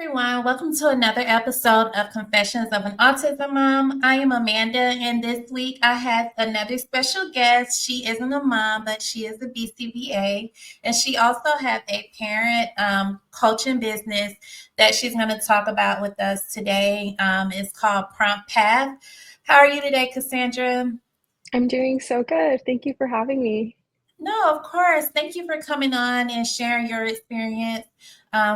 everyone. Welcome to another episode of Confessions of an Autism Mom. I am Amanda, and this week I have another special guest. She isn't a mom, but she is a BCBA, and she also has a parent coaching business that she's going to talk about with us today. It's called Prompt Path. How are you today, Cassandra? I'm doing so good. Thank you for having me. No, of course. Thank you for coming on and sharing your experience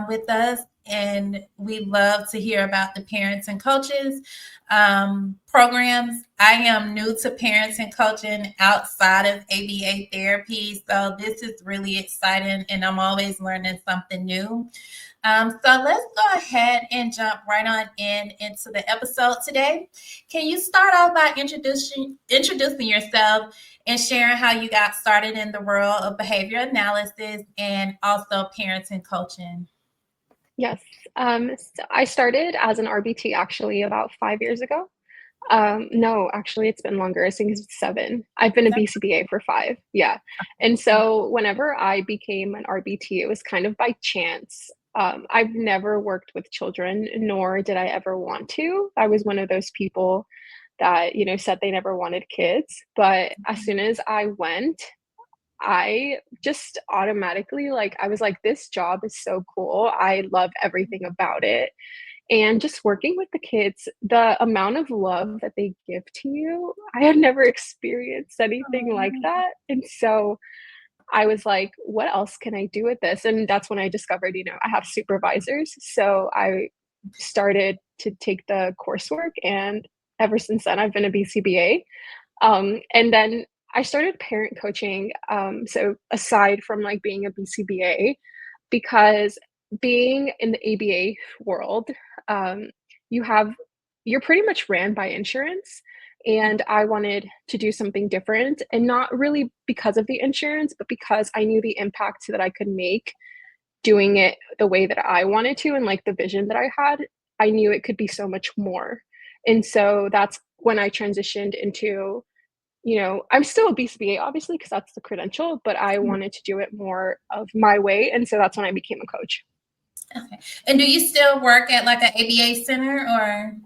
with us. And we love to hear about the parents and coaches programs. I am new to parents and coaching outside of ABA therapy. So this is really exciting, and I'm always learning something new. So let's go ahead and jump right on into the episode today. Can you start off by introducing yourself and sharing how you got started in the world of behavior analysis and also parenting coaching? Yes. So I started as an RBT actually about 5 years ago. No, actually, it's been longer. I think it's 7. I've been a BCBA for 5. Yeah. And so whenever I became an RBT, it was kind of by chance. I've never worked with children, nor did I ever want to. I was one of those people that, said they never wanted kids. But as soon as I went, I just automatically I was like, this job is so cool. I love everything about it. And just working with the kids, the amount of love that they give to you, I had never experienced anything like that. And so I was like, what else can I do with this? And that's when I discovered, I have supervisors. So I started to take the coursework. And ever since then, I've been a BCBA. And then I started parent coaching. So aside from being a BCBA, because being in the ABA world, um, you have you're pretty much ran by insurance. And I wanted to do something different, and not really because of the insurance, but because I knew the impact that I could make doing it the way that I wanted to, and the vision that I had. I knew it could be so much more. And so that's when I transitioned into, I'm still a BCBA, obviously, because that's the credential, but I wanted to do it more of my way. And so that's when I became a coach. Okay. And do you still work at like an ABA center or?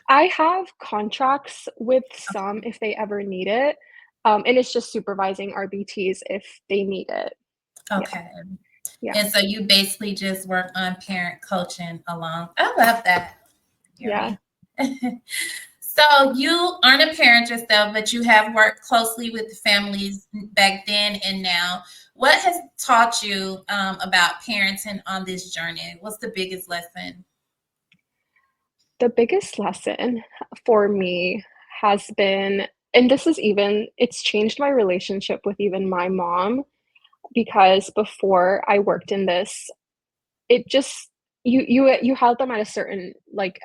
I have contracts with some if they ever need it. And it's just supervising RBTs if they need it. Okay. Yeah. And so you basically just work on parent coaching along. I love that. Yeah. So you aren't a parent yourself, but you have worked closely with the families back then and now. What has taught you about parenting on this journey? What's the biggest lesson? The biggest lesson for me has been, and this is even, it's changed my relationship with even my mom, because before I worked in this, it just, you held them at a certain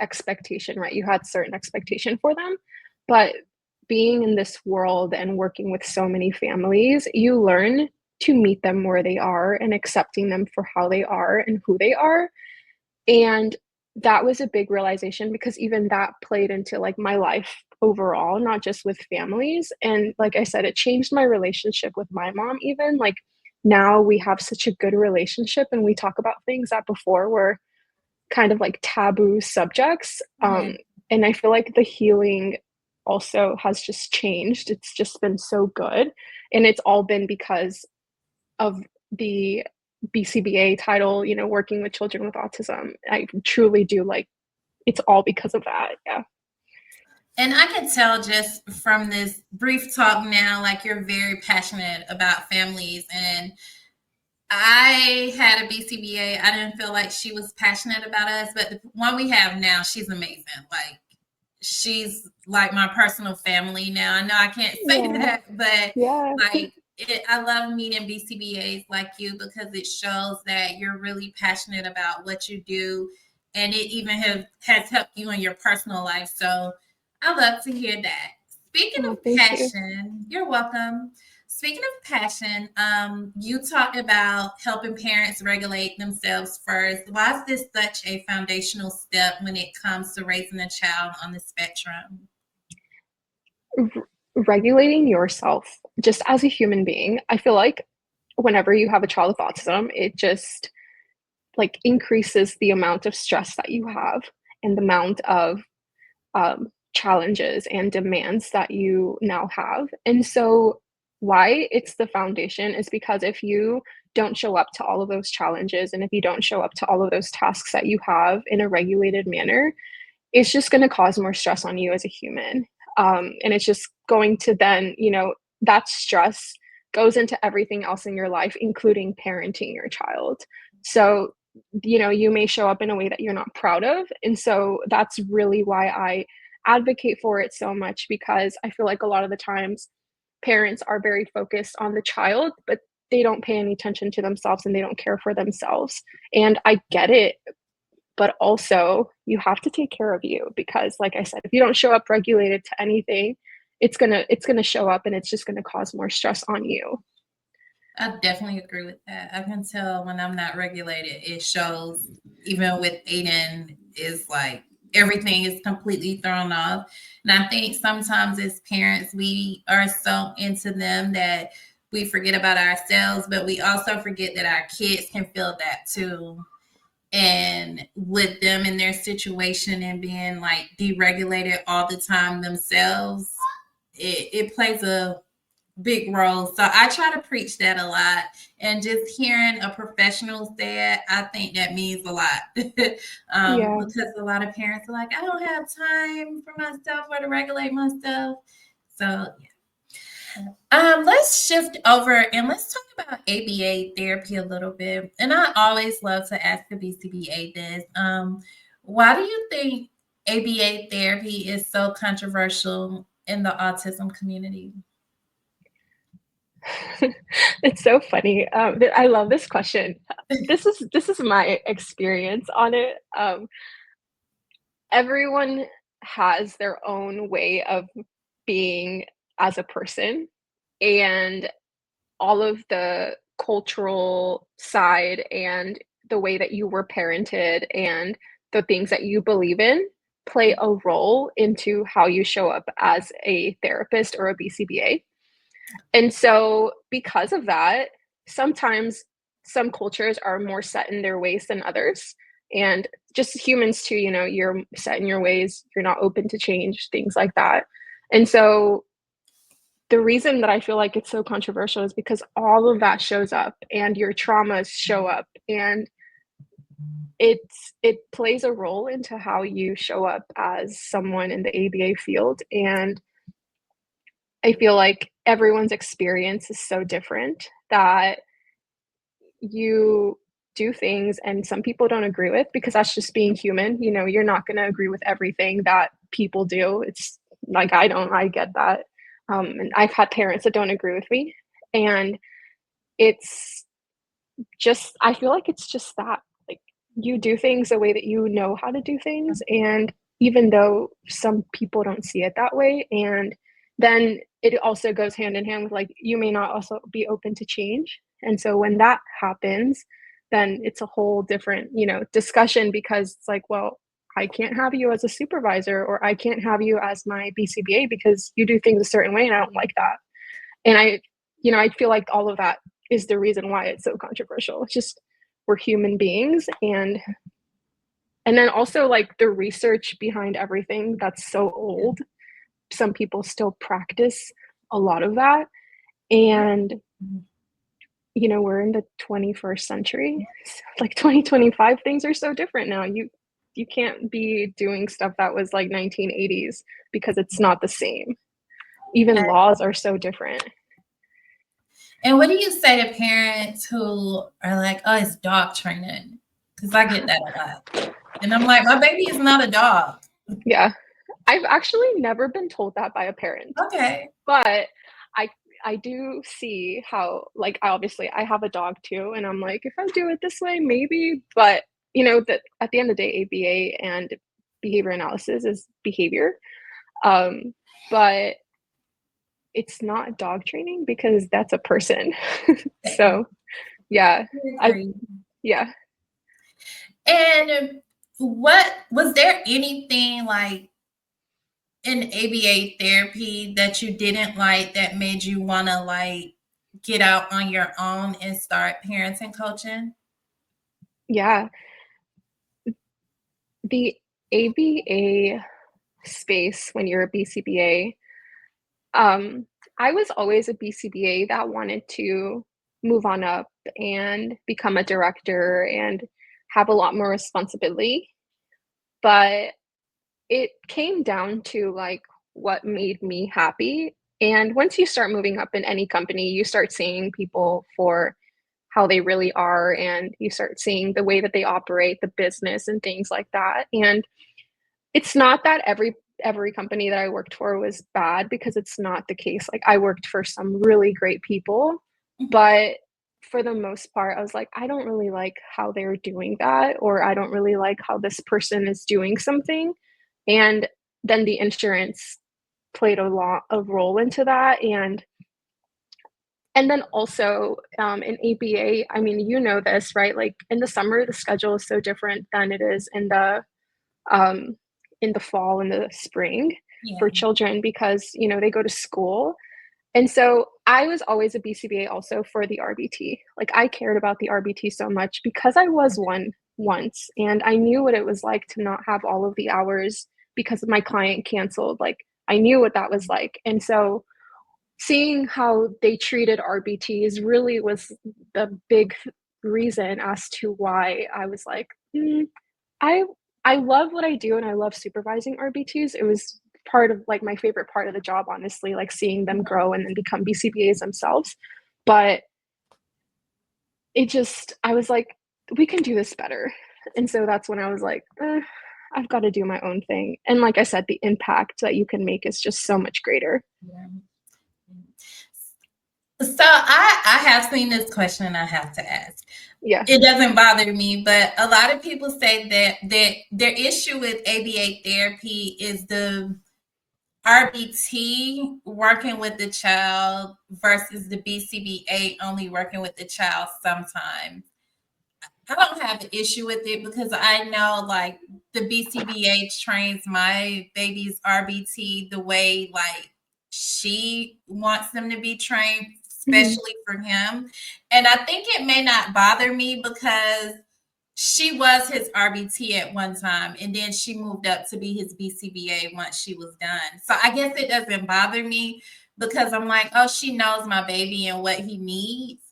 expectation, right? You had certain expectation for them. But being in this world and working with so many families, you learn to meet them where they are and accepting them for how they are and who they are. And that was a big realization, because even that played into my life overall, not just with families. And like I said, it changed my relationship with my mom. Even now we have such a good relationship, and we talk about things that before were kind of taboo subjects. And I feel like the healing also has just changed. It's just been so good. And it's all been because of the BCBA title, working with children with autism. I truly do it's all because of that. Yeah. And I can tell just from this brief talk now, like you're very passionate about families. And I had a BCBA. I didn't feel like she was passionate about us, but the one we have now, she's amazing. Like she's like my personal family now. I know I can't say that, but yeah. I love meeting BCBAs like you, because it shows that you're really passionate about what you do, and it even has helped you in your personal life. So I love to hear that. Speaking of Thank you. passion, you're welcome. Speaking of passion, you talked about helping parents regulate themselves first. Why is this such a foundational step when it comes to raising a child on the spectrum? Regulating yourself just as a human being. I feel like whenever you have a child with autism, it just like increases the amount of stress that you have and the amount of challenges and demands that you now have. And so, why it's the foundation is because if you don't show up to all of those challenges and if you don't show up to all of those tasks that you have in a regulated manner, it's just going to cause more stress on you as a human. And it's just going to then, that stress goes into everything else in your life, including parenting your child. So, you may show up in a way that you're not proud of. And so that's really why I advocate for it so much, because I feel like a lot of the times parents are very focused on the child, but they don't pay any attention to themselves and they don't care for themselves. And I get it, but also you have to take care of you, because like I said, if you don't show up regulated to anything, it's gonna show up and it's just gonna cause more stress on you. I definitely agree with that. I can tell when I'm not regulated, it shows. Even with Aiden, is like everything is completely thrown off. And I think sometimes as parents, we are so into them that we forget about ourselves, but we also forget that our kids can feel that too. And with them in their situation and being like deregulated all the time themselves, it plays a big role. So I try to preach that a lot. And just hearing a professional say it, I think that means a lot. Yeah. Because a lot of parents are like, I don't have time for myself or to regulate myself. So let's shift over and let's talk about ABA therapy a little bit. And I always love to ask the BCBA this. Why do you think ABA therapy is so controversial in the autism community? It's so funny. I love this question. This is my experience on it. Everyone has their own way of being as a person, and all of the cultural side and the way that you were parented and the things that you believe in play a role into how you show up as a therapist or a BCBA. And so, because of that, sometimes some cultures are more set in their ways than others. And just humans too, you're set in your ways, you're not open to change, things like that. And so, the reason that I feel like it's so controversial is because all of that shows up and your traumas show up, and it plays a role into how you show up as someone in the ABA field. And I feel like everyone's experience is so different that you do things and some people don't agree with, because that's just being human. You're not going to agree with everything that people do. It's like I get that. And I've had parents that don't agree with me. And it's just, I feel like it's just that, like, you do things the way that you know how to do things. And even though some people don't see it that way, and then it also goes hand in hand with, like, you may not also be open to change. And so when that happens, then it's a whole different, discussion, because it's like, well, I can't have you as a supervisor, or I can't have you as my BCBA because you do things a certain way and I don't like that. And I feel like all of that is the reason why it's so controversial. It's just, we're human beings. And then also, like, the research behind everything that's so old, some people still practice a lot of that. And we're in the 21st century, like 2025, things are so different now. You can't be doing stuff that was like 1980s, because it's not the same. Even laws are so different. And what do you say to parents who are like, oh, it's dog training? Because I get that a lot. And I'm like, my baby is not a dog. Yeah. I've actually never been told that by a parent. Okay. But I do see how, like, I have a dog too, and I'm like, if I do it this way, maybe. But that at the end of the day, ABA and behavior analysis is behavior. But it's not dog training, because that's a person. So yeah, yeah. And what was there anything like in ABA therapy that you didn't like that made you want to like get out on your own and start parenting coaching? Yeah. The ABA space when you're a BCBA, I was always a BCBA that wanted to move on up and become a director and have a lot more responsibility. But it came down to like what made me happy. And once you start moving up in any company, you start seeing people for how they really are, and you start seeing the way that they operate the business and things like that. And it's not that every company that I worked for was bad, because it's not the case. Like, I worked for some really great people, Mhm. but for the most part, I was like, I don't really like how they're doing that, or I don't really like how this person is doing something. And then the insurance played a lot of role into that. And then also, in ABA, I mean, you know this, right? Like, in the summer, the schedule is so different than it is um, in the fall and the spring Yeah. for children, because they go to school. And so I was always a BCBA also for the RBT. Like, I cared about the RBT so much because I was one once, and I knew what it was like to not have all of the hours because my client canceled. Like, I knew what that was like. And so seeing how they treated RBTs really was the big reason as to why I was like, I I love what I do, and I love supervising RBTs. It was part of like my favorite part of the job, honestly, like seeing them grow and then become BCBAs themselves. But I was like, we can do this better. And so that's when I was like, I've got to do my own thing. And like I said, the impact that you can make is just so much greater. Yeah. So I have seen this question and I have to ask. Yeah. It doesn't bother me, but a lot of people say that their issue with ABA therapy is the RBT working with the child versus the BCBA only working with the child sometimes. I don't have an issue with it because I know like the BCBA trains my baby's RBT the way like she wants them to be trained, Mhm. especially for him. And I think it may not bother me because she was his RBT at one time, and then she moved up to be his BCBA once she was done. So I guess it doesn't bother me because I'm like, oh, she knows my baby and what he needs.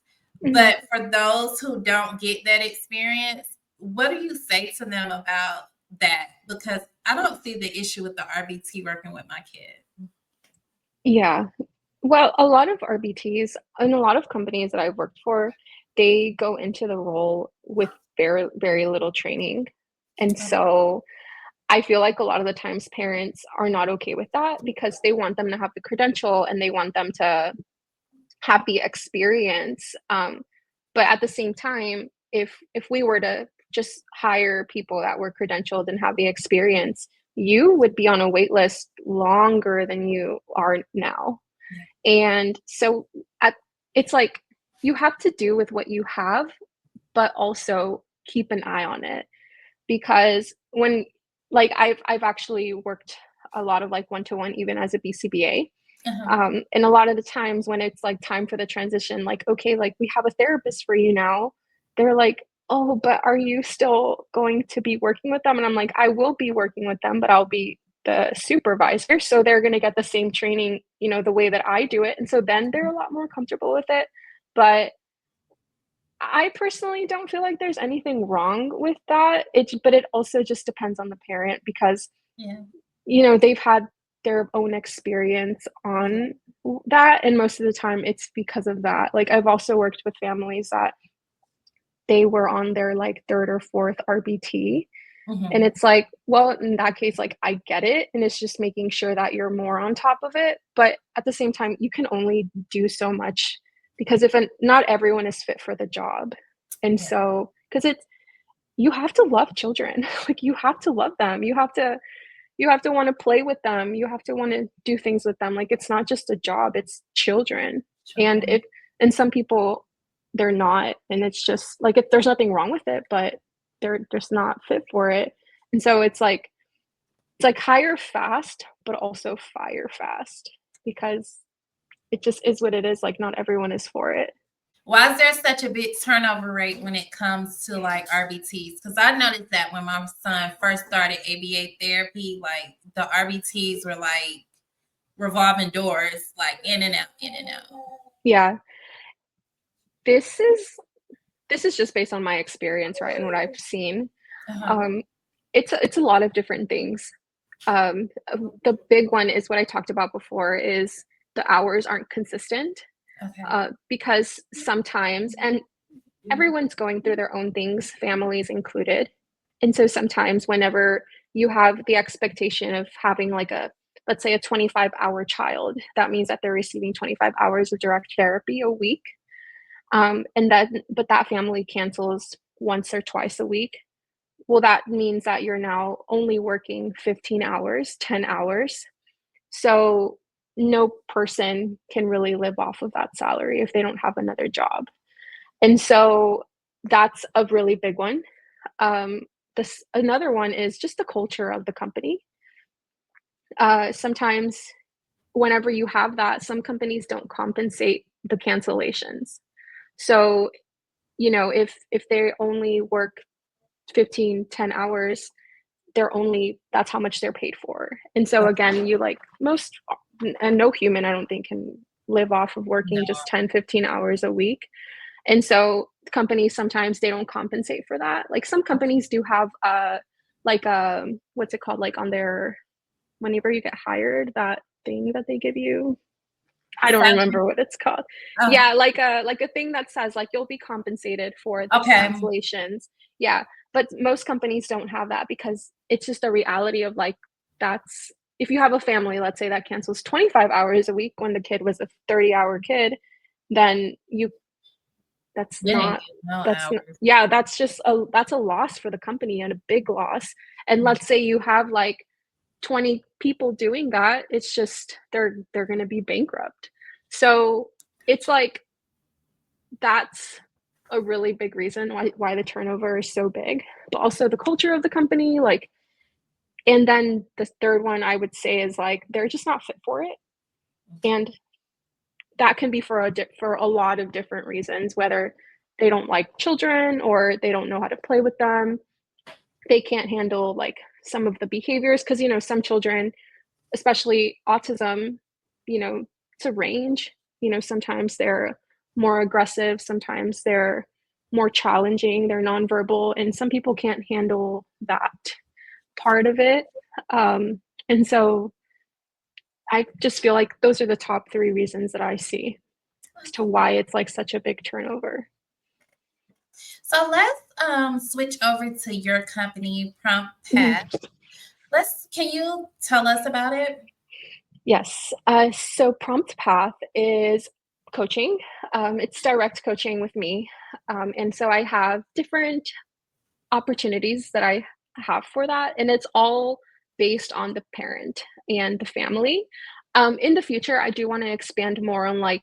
Mhm. But for those who don't get that experience, what do you say to them about that? Because I don't see the issue with the RBT working with my kid. Yeah. Well, a lot of RBTs and a lot of companies that I've worked for, they go into the role with very, very little training. And so I feel like a lot of the times parents are not okay with that because they want them to have the credential and they want them to have the experience. But at the same time, if we were to just hire people that were credentialed and have the experience, you would be on a wait list longer than you are now. Yeah. And so at, it's like you have to do with what you have, but also keep an eye on it, because when like I've actually worked a lot of like one-to-one even as a BCBA. Uh-huh. And a lot of the times when it's like time for the transition, like, okay, like we have a therapist for you now, they're like, oh, but are you still going to be working with them? And I'm like, I will be working with them, but I'll be the supervisor. So they're going to get the same training, the way that I do it. And so then they're a lot more comfortable with it. But I personally don't feel like there's anything wrong with that. But it also just depends on the parent, because Yeah. they've had their own experience Yeah. on that, and most of the time it's because of that. Like, I've also worked with families that they were on their like third or fourth RBT, and Mhm. it's like, well, in that case, like, I get it, and it's just making sure that you're more on top of it, but at the same time you can only do so much, because if not everyone is fit for the job. And Yeah. so, because it's, you have to love children. Like, you have to love them, you have to want to play with them, you have to want to do things with them. Like, it's not just a job, it's children. And Children. and some people, they're not, and it's just like, if there's nothing wrong with it, but they're just not fit for it. And so it's like hire fast but also fire fast, because it just is what it is. Like, not everyone is for it. Why is there such a big turnover rate when it comes to like RBTs? Because I noticed that when my son first started ABA therapy, like the RBTs were like revolving doors, like in and out, in and out. Yeah, this is just based on my experience, right, and what I've seen. Uh-huh. Um, it's a lot of different things. The big one is what I talked about before, is the hours aren't consistent, Okay. because sometimes, and everyone's going through their own things, families included. And so sometimes whenever you have the expectation of having like let's say a 25-hour child, that means that they're receiving 25 hours of direct therapy a week. But that family cancels once or twice a week. Well, that means that you're now only working 15 hours, 10 hours. So no person can really live off of that salary if they don't have another job. And so that's a really big one. Um, this another one is just the culture of the company. Sometimes whenever you have that, some companies don't compensate the cancellations. So, if they only work 15, 10 hours, that's how much they're paid for. And so again, you like most, and no human, I don't think, can live off of No. working just 10, 15 hours a week. And so companies sometimes they don't compensate for that. Like some companies do have like what's it called, like on their, whenever you get hired, that thing that they give you, I don't remember what it's called. Oh, Yeah, like a thing that says like you'll be compensated for the okay. cancellations. Yeah, but most companies don't have that because it's just a reality of like, that's, if you have a family, let's say, that cancels 25 hours a week when the kid was a 30-hour kid, then that's Didn't not get no that's not, hours. yeah, that's a loss for the company, and a big loss. And let's say you have like 20 people doing that, it's just they're going to be bankrupt. So it's like, that's a really big reason why the turnover is so big, but also the culture of the company, like. And then the third one I would say is like they're just not fit for it, and that can be for a lot of different reasons, whether they don't like children or they don't know how to play with them. They can't handle like some of the behaviors, because some children, especially autism, it's a range. Sometimes they're more aggressive, sometimes they're more challenging, they're nonverbal, and some people can't handle that part of it. And so I just feel like those are the top three reasons that I see as to why it's like such a big turnover. So let's switch over to your company, Prompt Mhm. Path. Can you tell us about it? Yes. So Prompt Path is coaching. It's direct coaching with me. And so I have different opportunities that I have for that. And it's all based on the parent and the family. In the future, I do want to expand more on like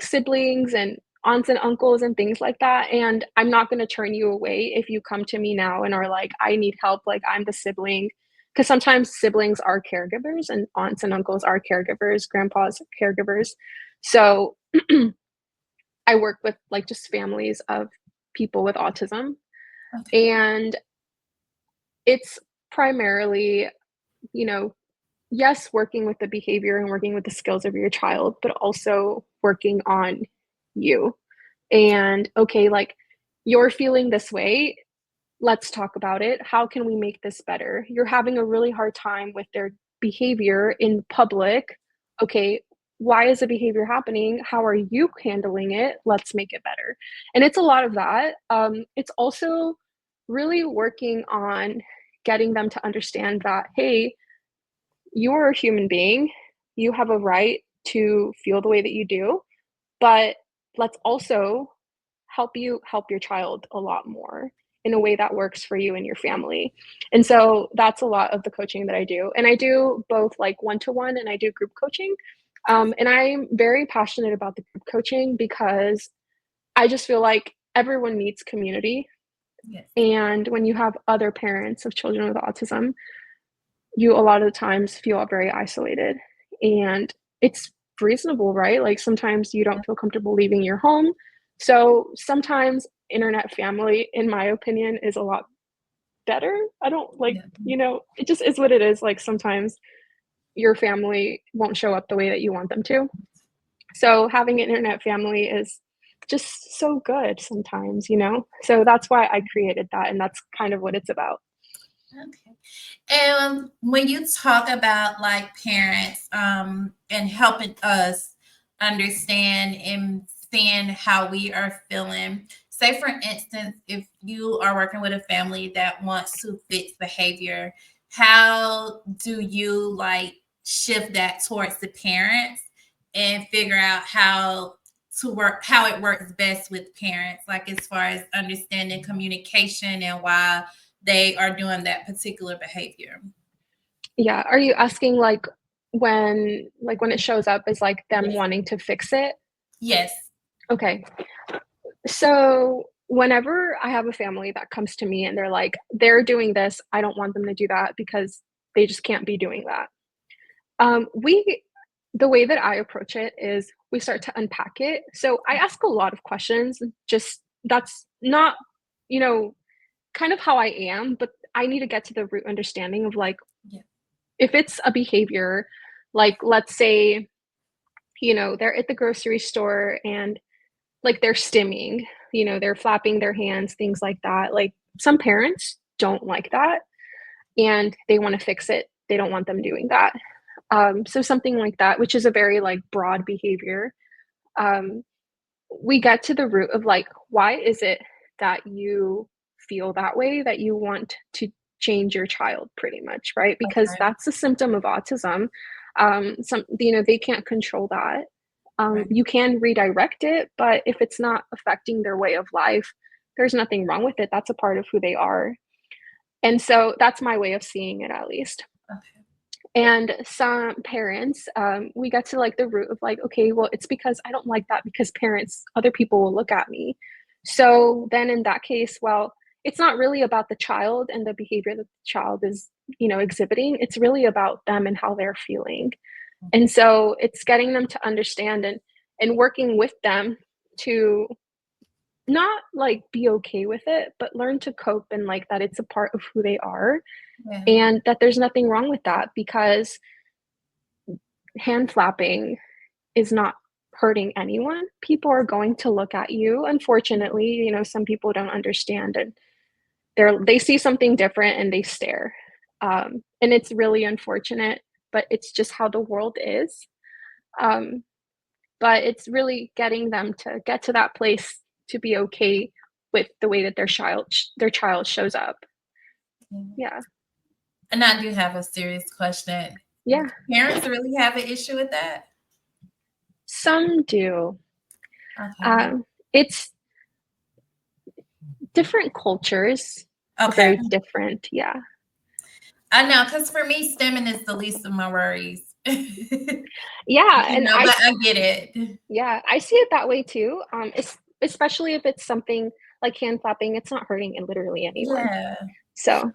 siblings and aunts and uncles and things like that. And I'm not going to turn you away if you come to me now and are like, I need help. Like, I'm the sibling. Because sometimes siblings are caregivers and aunts and uncles are caregivers, grandpas caregivers. So I work with like just families of people with autism. Okay. And it's primarily, you know, yes, working with the behavior and working with the skills of your child, but also working on you. And okay, like, you're feeling this way. Let's talk about it. How can we make this better? You're having a really hard time with their behavior in public. Okay, why is the behavior happening? How are you handling it? Let's make it better. And it's a lot of that. It's also really working on getting them to understand that, hey, you're a human being. You have a right to feel the way that you do, but let's also help you help your child a lot more in a way that works for you and your family. And so that's a lot of the coaching that I do. And I do both like one-to-one and I do group coaching. And I'm very passionate about the group coaching because I just feel like everyone needs community. Yes. And when you have other parents of children with autism, you a lot of the times feel very isolated. And it's reasonable, right? Like sometimes you don't feel comfortable leaving your home. So sometimes internet family, in my opinion, is a lot better. I don't like, Yeah. it just is what it is. Like sometimes your family won't show up the way that you want them to. So having an internet family is just so good sometimes. So that's why I created that, and that's kind of what it's about. Okay. And when you talk about like parents and helping us understand and seeing how we are feeling, say for instance, if you are working with a family that wants to fix behavior, how do you like shift that towards the parents and figure out how it works best with parents, like as far as understanding communication and why they are doing that particular behavior? Yeah. Are you asking when it shows up is like them Yes. wanting to fix it? Yes. Okay. So whenever I have a family that comes to me and they're like, they're doing this, I don't want them to do that because they just can't be doing that. We The way that I approach it is we start to unpack it. So I ask a lot of questions. Just that's not, you know, kind of how I am, but I need to get to the root understanding of like Yeah. if it's a behavior, like let's say, they're at the grocery store and like they're stimming, they're flapping their hands, things like that. Like some parents don't like that and they want to fix it. They don't want them doing that. So something like that, which is a very like broad behavior. Um, we get to the root of like, why is it that you feel that way, that you want to change your child pretty much, right? Because Okay. that's a symptom of autism. They can't control that. Right. You can redirect it, but if it's not affecting their way of life, there's nothing wrong with it. That's a part of who they are. And so that's my way of seeing it, at least. Okay. And some parents, we get to like the root of like, okay, well, it's because I don't like that because other people will look at me. So then in that case, well, it's not really about the child and the behavior that the child is, exhibiting. It's really about them and how they're feeling. And so it's getting them to understand and working with them to not like be okay with it, but learn to cope and like that it's a part of who they are Yeah. and that there's nothing wrong with that because hand flapping is not hurting anyone. People are going to look at you. Unfortunately, some people don't understand and they see something different and they stare. And it's really unfortunate, but it's just how the world is. Um, but it's really getting them to get to that place to be okay with the way that their child shows up. Yeah. Yeah. And I do have a serious question. Yeah. Parents really have an issue with that? Some do. Okay. It's different cultures are Okay. very different. Yeah. I know, because for me, stemming is the least of my worries. Yeah, and But I get it. I see it that way too. Especially if it's something like hand flapping, it's not hurting literally anyone. Yeah. So,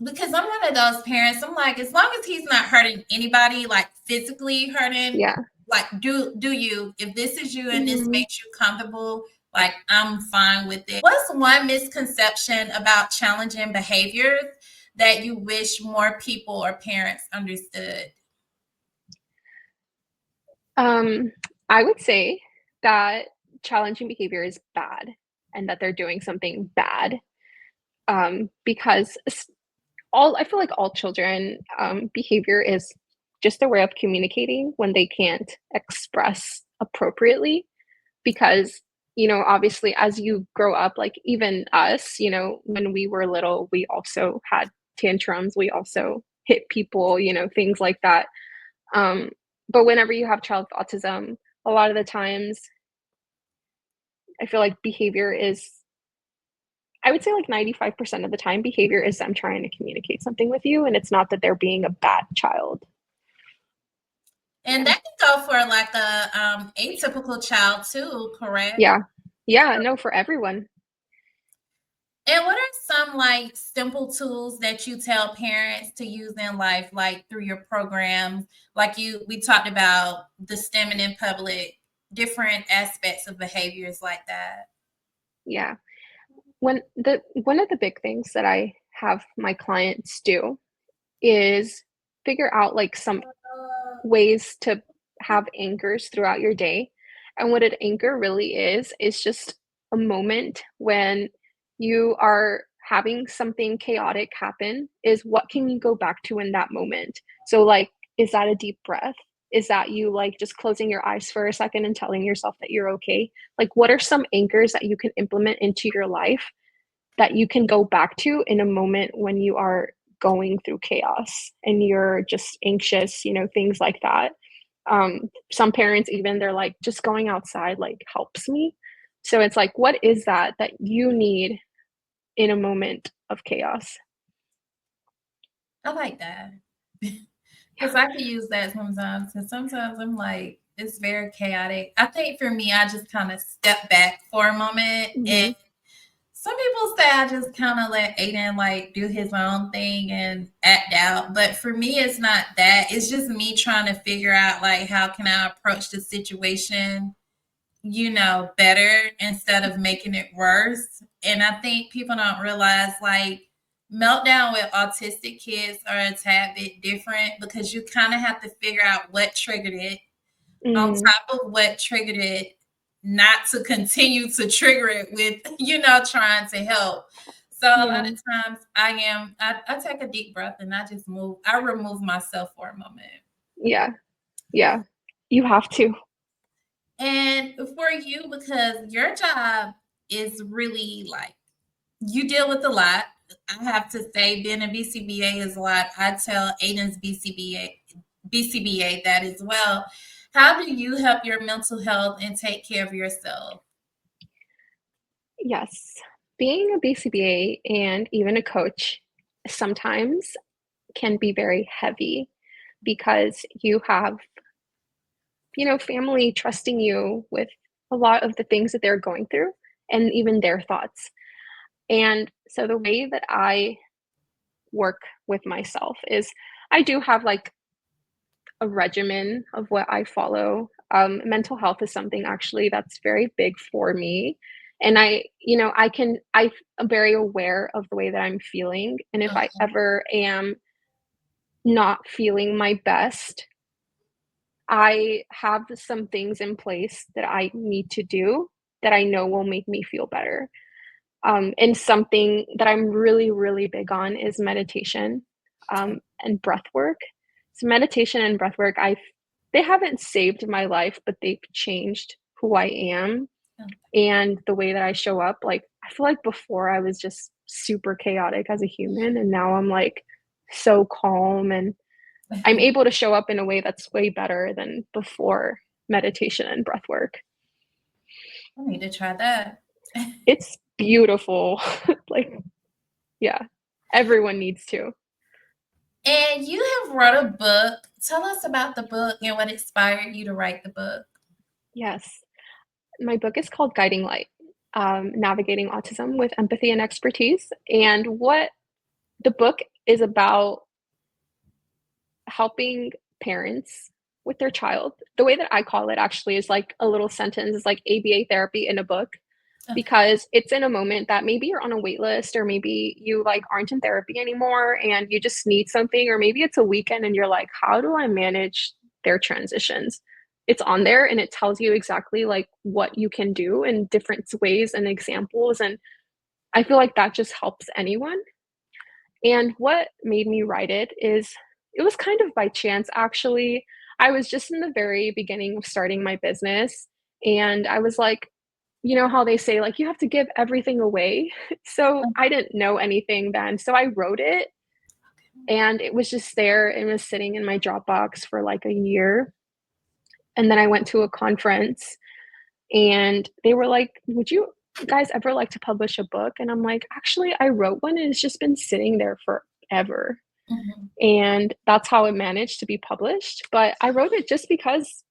Because I'm one of those parents, I'm like, as long as he's not hurting anybody, like physically hurting, yeah. like do you, if this is you and this Mhm. makes you comfortable, like I'm fine with it. What's one misconception about challenging behaviors that you wish more people or parents understood? Um, I would say that challenging behavior is bad and that they're doing something bad. Because I feel like all children behavior is just a way of communicating when they can't express appropriately. Because obviously as you grow up, like even us, when we were little, we also had tantrums, we also hit people, things like that. um, but whenever you have child with autism, a lot of the times I feel like behavior is, I would say like 95% of the time behavior is them trying to communicate something with you, and it's not that they're being a bad child. And Yeah. that can go for like a atypical child too, correct? Yeah. Yeah, no, for everyone. And what are some like simple tools that you tell parents to use in life, like through your programs? Like we talked about the stemming in public. different aspects of behaviors like that? Yeah. One of the big things that I have my clients do is figure out like some ways to have anchors throughout your day. And what an anchor really is just a moment when you are having something chaotic happen, is what can you go back to in that moment? So, like, is that a deep breath? Is that you like just closing your eyes for a second and telling yourself that you're okay? Like, what are some anchors that you can implement into your life that you can go back to in a moment when you are going through chaos and you're just anxious, things like that. Some parents even they're like, just going outside like helps me. So it's like, what is that you need in a moment of chaos? I like that. Because I could use that sometimes. Because sometimes I'm like, it's very chaotic. I think for me, I just kind of step back for a moment. And Hmm. some people say I just kind of let Aiden like do his own thing and act out. But for me, it's not that. It's just me trying to figure out like how can I approach the situation, better instead of making it worse. And I think people don't realize like meltdown with autistic kids are a tad bit different because you kind of have to figure out what triggered it on Mm, top of what triggered it, not to continue to trigger it with, trying to help. So a lot yeah, of times I take a deep breath and I remove myself for a moment. yeah, yeah. You have to. And for you, because your job is really like you deal with a lot. I have to say, being a BCBA is a lot. I tell Aiden's BCBA that as well. How do you help your mental health and take care of yourself? Yes. Being a BCBA and even a coach sometimes can be very heavy because you have, family trusting you with a lot of the things that they're going through and even their thoughts. And so the way that I work with myself is I do have like a regimen of what I follow. Mental health is something actually that's very big for me. And I'm very aware of the way that I'm feeling. And if I Okay. ever am not feeling my best, I have some things in place that I need to do that I know will make me feel better. And something that I'm really, really big on is meditation, and breath work. So meditation and breath work, they haven't saved my life, but they've changed who I am and the way that I show up. Like, I feel like before I was just super chaotic as a human, and now I'm like so calm and I'm able to show up in a way that's way better than before meditation and breath work. I need to try that. It's beautiful. Like, yeah, everyone needs to. And you have wrote a book. Tell us about the book and what inspired you to write the book. Yes. My book is called Guiding Light, Navigating Autism with Empathy and Expertise. And what the book is about helping parents with their child. The way that I call it actually is like a little sentence, is like ABA therapy in a book, Okay. because it's in a moment that maybe you're on a wait list or maybe you like aren't in therapy anymore and you just need something, or maybe it's a weekend and you're like, how do I manage their transitions? It's on there and it tells you exactly like what you can do in different ways and examples. And I feel like that just helps anyone. And what made me write it is it was kind of by chance, actually. I was just in the very beginning of starting my business, and I was like, you know how they say, like, you have to give everything away? So I didn't know anything then. So I wrote it, and it was just there and was sitting in my Dropbox for like a year. And then I went to a conference and they were like, would you guys ever like to publish a book? And I'm like, actually, I wrote one and it's just been sitting there forever. Mhm. And that's how it managed to be published. But I wrote it just because,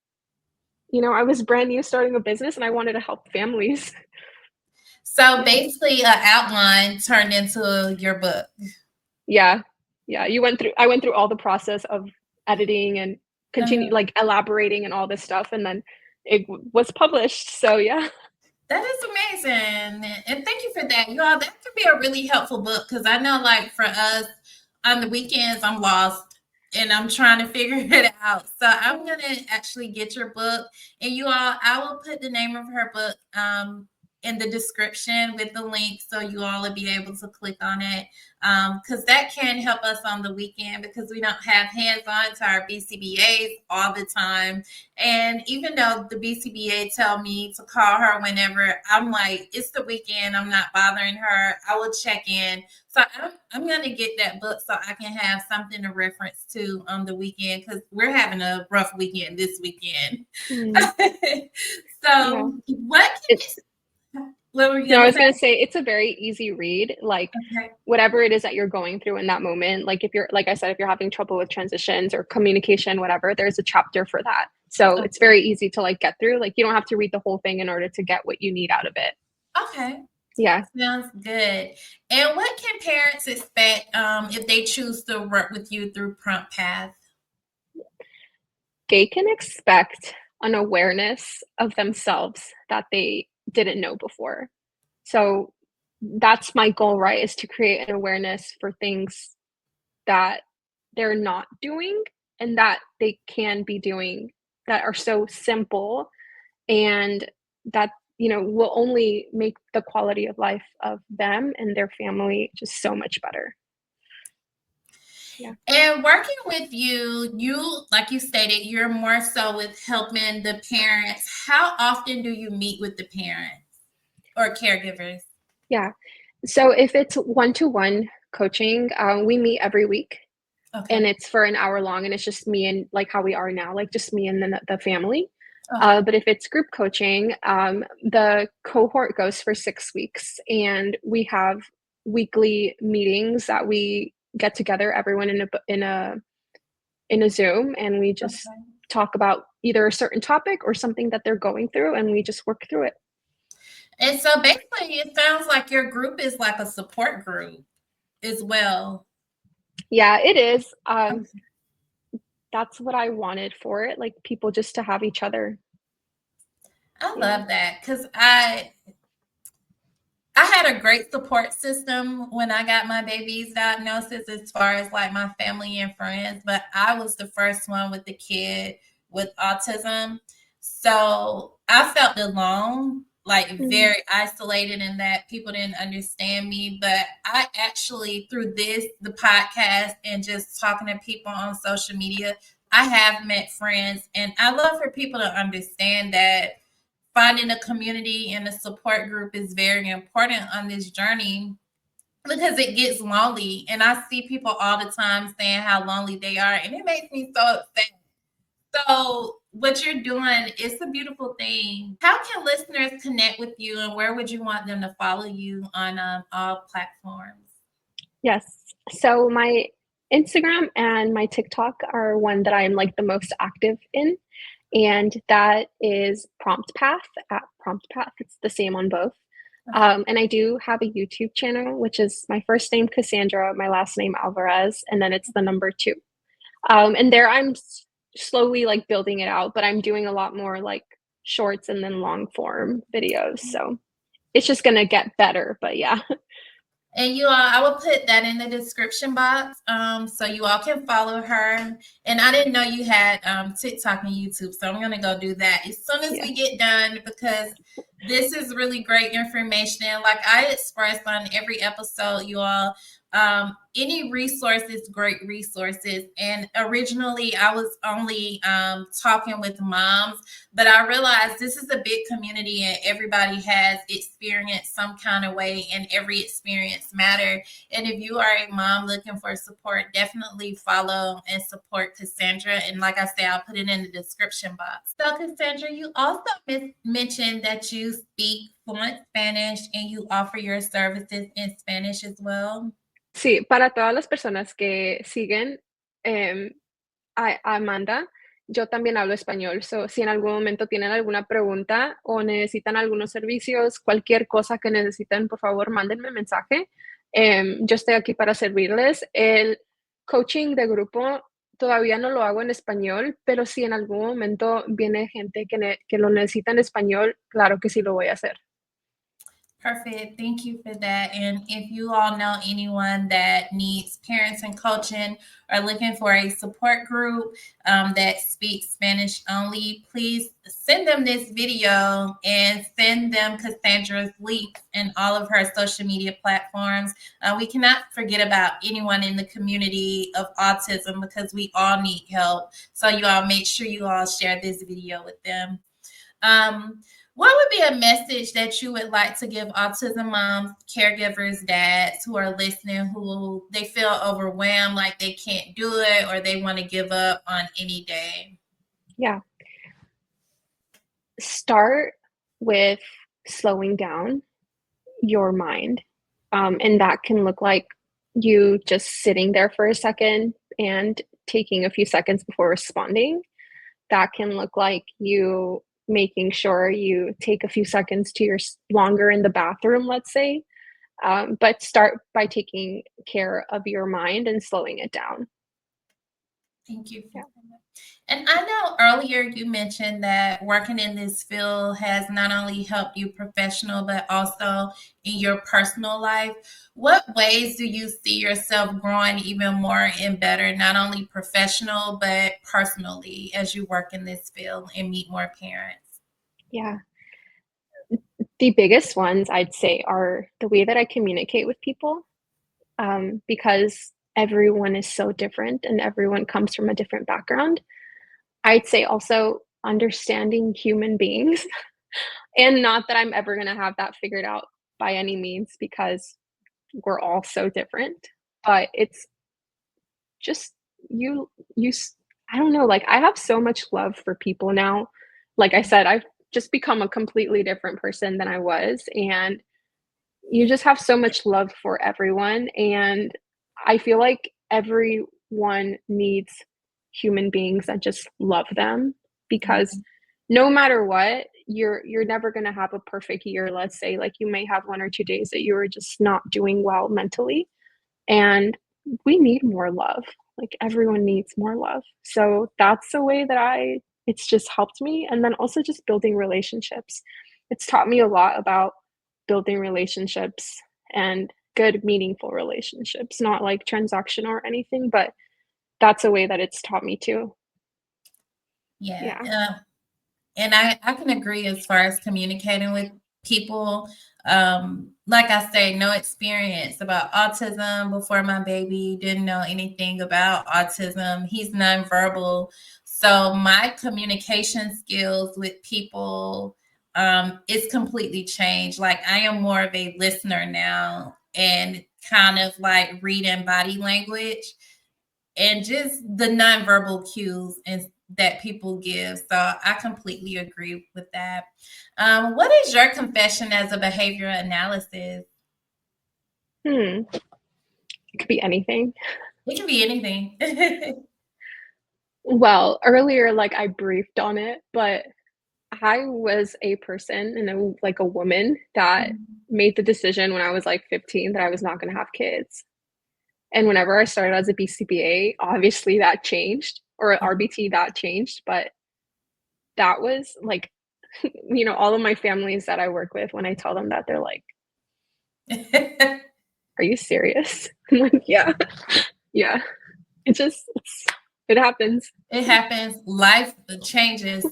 I was brand new starting a business and I wanted to help families. So Yeah. basically, an outline turned into your book. Yeah. Yeah. I went through all the process of editing and continue like elaborating and all this stuff. And then it was published. So yeah. That is amazing. And thank you for that. You all, that could be a really helpful book because I know, like, for us on the weekends, I'm lost and I'm trying to figure it out. So I'm going to actually get your book. And you all, I will put the name of her book in the description with the link so you all will be able to click on it because that can help us on the weekend because we don't have hands-on to our BCBAs all the time. And even though the BCBA tell me to call her whenever, I'm like, it's the weekend, I'm not bothering her. I will check in. So I'm going to get that book so I can have something to reference to on the weekend because we're having a rough weekend this weekend. Mm, yeah. So what It's what were you No, I going to was say? gonna say it's a very easy read. Like Okay. whatever it is that you're going through in that moment, like if you're, like I said, if you're having trouble with transitions or communication, whatever, there's a chapter for that. So it's very easy to like get through. Like you don't have to read the whole thing in order to get what you need out of it. Okay. Yeah. Sounds good. And what can parents expect if they choose to work with you through Prompt Path? They can expect an awareness of themselves that they didn't know before. So that's my goal, right? Is to create an awareness for things that they're not doing and that they can be doing that are so simple and that, will only make the quality of life of them and their family just so much better. Yeah. And working with you, like you stated, you're more so with helping the parents. How often do you meet with the parents or caregivers? Yeah. So if it's one-to-one coaching, we meet every week and Okay. it's for an hour long and it's just me and like how we are now, like just me and the family. Okay. But if it's group coaching, the cohort goes for 6 weeks and we have weekly meetings that we get together, everyone in a Zoom, and we just Okay. talk about either a certain topic or something that they're going through, and we just work through it. And so basically, it sounds like your group is like a support group as well. Yeah, it is. Okay. That's what I wanted for it, like people just to have each other. I Yeah. love that because I had a great support system when I got my baby's diagnosis as far as like my family and friends, but I was the first one with the kid with autism. So I felt alone, like Mm, very isolated in that people didn't understand me. But I actually, through the podcast, and just talking to people on social media, I have met friends. And I love for people to understand that finding a community and a support group is very important on this journey because it gets lonely. And I see people all the time saying how lonely they are, and it makes me so upset. So, what you're doing is a beautiful thing. How can listeners connect with you, and where would you want them to follow you on all platforms? yes. So my Instagram and my TikTok are one that I'm like the most active in, and that is Prompt Path at Prompt Path. It's the same on both. And I do have a YouTube channel, which is my first name Kassandra, my last name Alvarez, and then it's the number 2. And there I'm slowly like building it out, but I'm doing a lot more like shorts and then long form videos. So it's just gonna get better, but yeah. And you all, I will put that in the description box, so you all can follow her. And I didn't know you had TikTok and YouTube, so I'm gonna go do that as soon as Yeah. we get done because this is really great information. And like I express on every episode, you all, any resources, great resources. And originally, I was only talking with moms, but I realized this is a big community and everybody has experienced some kind of way and every experience matter. And if you are a mom looking for support, definitely follow and support Kassandra. And like I said, I'll put it in the description box. So Kassandra, you also mentioned that you speak fluent Spanish and you offer your services in Spanish as well. Sí, para todas las personas que siguen em, a Amanda, yo también hablo español. So, si en algún momento tienen alguna pregunta o necesitan algunos servicios, cualquier cosa que necesiten, por favor, mándenme mensaje. Yo estoy aquí para servirles. El coaching de grupo todavía no lo hago en español, pero si en algún momento viene gente que lo necesita en español, claro que sí lo voy a hacer. Perfect. Thank you for that. And if you all know anyone that needs parents and coaching or looking for a support group that speaks Spanish only, please send them this video and send them Kassandra's links and all of her social media platforms. We cannot forget about anyone in the community of autism because we all need help. So you all make sure you all share this video with them. Um, what would be a message that you would like to give autism moms, caregivers, dads who are listening, who they feel overwhelmed, like they can't do it, or they want to give up on any day? Yeah. Start with slowing down your mind. And that can look like you just sitting there for a second and taking a few seconds before responding. That can look like you making sure you take a few seconds to your longer in the bathroom, let's say. But start by taking care of your mind and slowing it down. Thank you for Yeah. that. And I know earlier you mentioned that working in this field has not only helped you professional, but also in your personal life. What ways do you see yourself growing even more and better, not only professional, but personally as you work in this field and meet more parents? Yeah. The biggest ones I'd say are the way that I communicate with people, because everyone is so different and everyone comes from a different background. I'd say also understanding human beings, and not that I'm ever going to have that figured out by any means because we're all so different, but it's just you you I don't know, like I have so much love for people now. Like I said, I've just become a completely different person than I was, and you just have so much love for everyone, and I feel like everyone needs human beings that just love them because no matter what, you're never gonna have a perfect year, let's say, like, you may have 1 or 2 days that you are just not doing well mentally, and we need more love, like, everyone needs more love, so that's the way that I it's just helped me, and then also just building relationships. It's taught me a lot about building relationships and good, meaningful relationships, not like transactional or anything, but that's a way that it's taught me too. Yeah. Yeah. And I can agree as far as communicating with people. Like I say, no experience about autism before my baby, didn't know anything about autism. He's nonverbal. So my communication skills with people is completely changed. Like I am more of a listener now and kind of like reading body language and just the nonverbal cues and that people give. So I completely agree with that. What is your confession as a behavior analysis? Hmm. It could be anything. It can be anything. Well, earlier, like, I briefed on it, but I was a person and like a woman that made the decision when I was like 15 that I was not going to have kids. And whenever I started as a BCBA, obviously that changed, or RBT that changed, but that was like, all of my families that I work with, when I tell them that, they're like, "Are you serious?" I'm like, "Yeah, yeah." It happens. It happens. Life changes.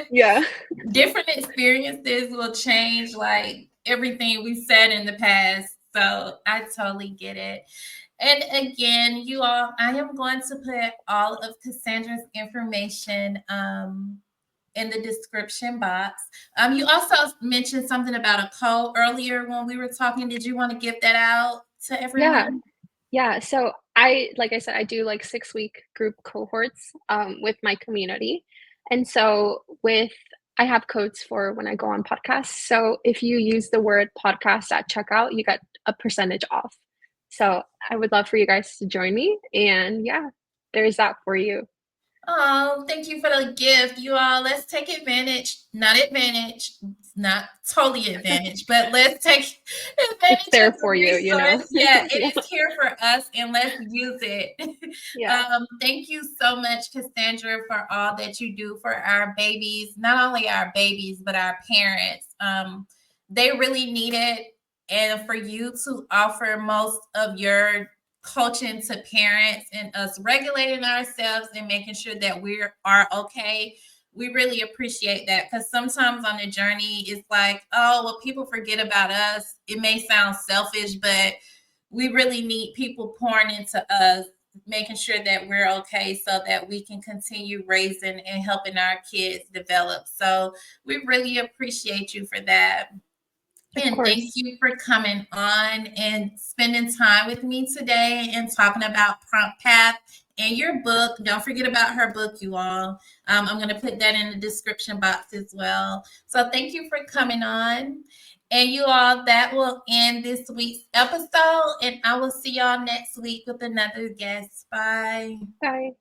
Yeah. Different experiences will change like everything we said in the past. So I totally get it. And again, you all, I am going to put all of Kassandra's information in the description box. You also mentioned something about a code earlier when we were talking. Did you want to give that out to Yeah. everyone? Yeah, so like I said, I do like 6-week group cohorts, with my community, and so I have codes for when I go on podcasts, so if you use the word podcast at checkout, you get a percentage off. So, I would love for you guys to join me, and yeah, there's that for you. Oh, thank you for the gift. You all, let's take not totally advantage, but let's take It's advantage there of the for you, you know? resource. Yeah, it Yeah. is here for us, and let's use it. Yeah, Thank you so much, Kassandra, for all that you do for our babies, not only our babies, but our parents. They really need it. And for you to offer most of your coaching to parents and us regulating ourselves and making sure that we are okay. We really appreciate that because sometimes on the journey, it's like, oh, well, people forget about us. It may sound selfish, but we really need people pouring into us, making sure that we're okay so that we can continue raising and helping our kids develop. So we really appreciate you for that. of And thank course. you for coming on and spending time with me today and talking about Prompt Path and your book. Don't forget about her book, you all. I'm going to put that in the description box as well. So thank you for coming on. And you all, that will end this week's episode. And I will see y'all next week with another guest. Bye. Bye.